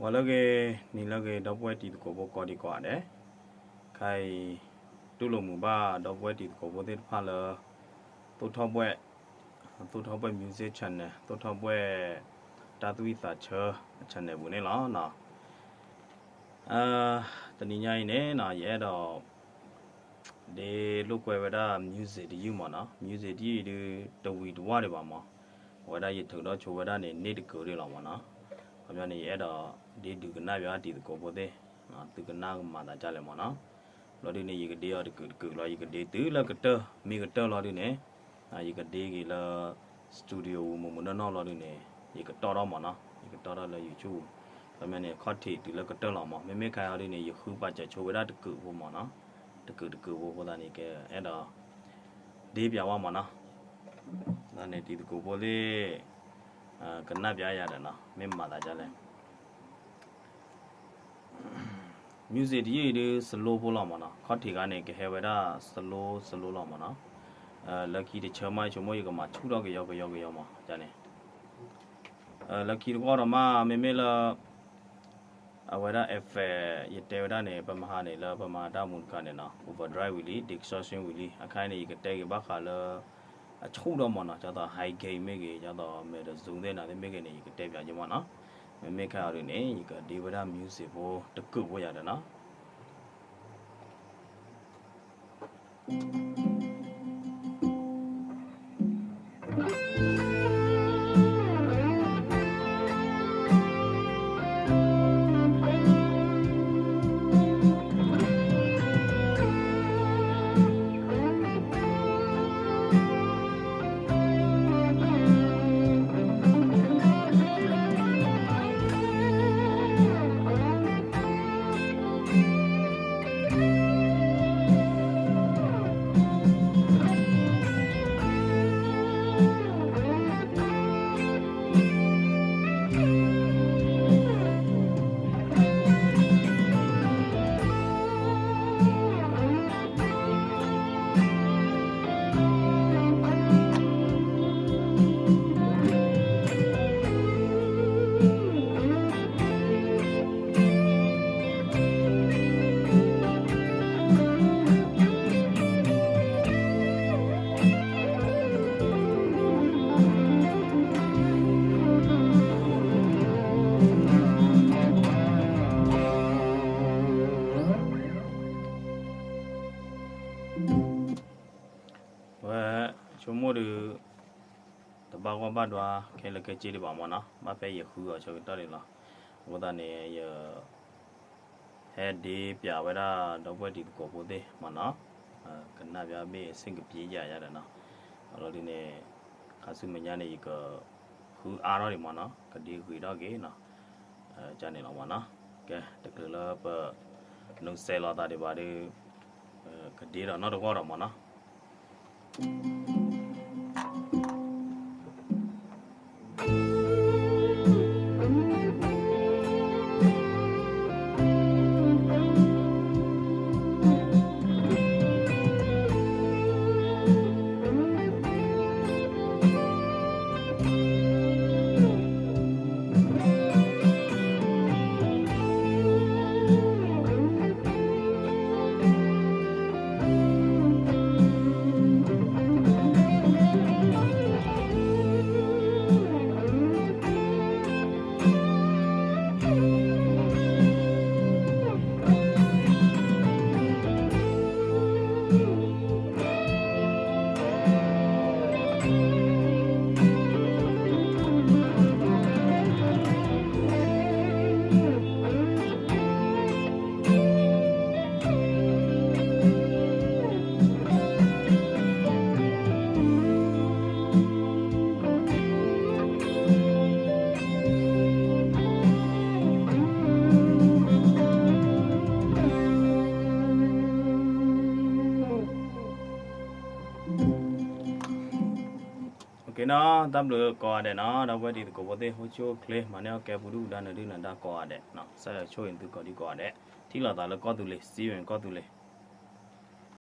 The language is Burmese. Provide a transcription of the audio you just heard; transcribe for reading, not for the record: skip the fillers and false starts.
Walage nilage double tit kobo kodi kwade kai tulumuba double tit kobo det pala to top music channel to top tatui cha channel bune la na taninya ine na ye do de lokwe wada music di yu ma na music di de wi do wa de ba ma wada ye tho do chu wada ne ne de ko de la ma na kami ni ye do de du na ya di ko bo de na tu na ma da cha le ma na lo di ne ye de ya de ku lo ye de tu la ka ta mi ka ta lo di ne ye ka de ki la studio mo mo na lo di ne ye ka ta do ma na ye ka ta do la YouTube kami ni kha thi tu la ka ta la ma me me ka ya di ne ye khu ba cha chu wada de ku bo ma na de ku bo da ni ke e da de pya wa ma na na ne di ku bo leကနပ်ပြရတယ်နော်မင်းမာတာကြလဲ music ဒီ slow ပို့လာမနော်ခေါတီကနေကဟဲဝဒ slow လာမနော်lucky တချမချုံမရကမှာချူတော့ကြောက်မှာကြတယ်lucky တော့မမေလာအဝဒ F ရတဲဝဒနေပမဟာနေလာပမာတာမွန်ကနေနော် overdrive wheelie distortion wheelie အခိုင်းနေကတဲကဘခါလာအချို့တော့မနော်ကျတော့ high gain မိကေကျတော့မဲတော့ zoom တဲ့နာမိကေနေကတက်ပြကြမနော်မိခါရနေကဒီဝဒ music ဘောတကုတ်ဘောရတယ်နော်ချုံမို့တဘာဝဘတ်ွားခဲလကကြည့်တယ်ပါမနော်မပဲရခူတော့ချုပ်တော်တယ်လားဝဒနေရဟဲဒီပြဝဒတော့ဘွက်ဒီကိုပိုသေးမနော်ကနပြမေးစင်ကပြေးကြရတယ်နော်အဲ့လိုဒီနေ့ခါစုမညာနေကခူအားတော့တယ်မနော်ကဒီခွေတော့ကေနော်ကြနေတော့မနော်ကဲတကယ်လို့ပနုဆဲလာတာဒီပါတယ်ကဒီတော့တော့တော့မနော်နော်တပ်လို့ကောရတယ်နော်တော့ဘယ်ဒီကိုဘတဲ့ဟိုချိုကလေးမနေ့ကဲဘူးဒါနဲ့ဒီနန္ဒကောရတယ်နော်ဆက်ချိုးရင်သူကောဒီကောရတယ်ထိလာတာလည်းကောသူလေးစီးရင်ကောသူလေး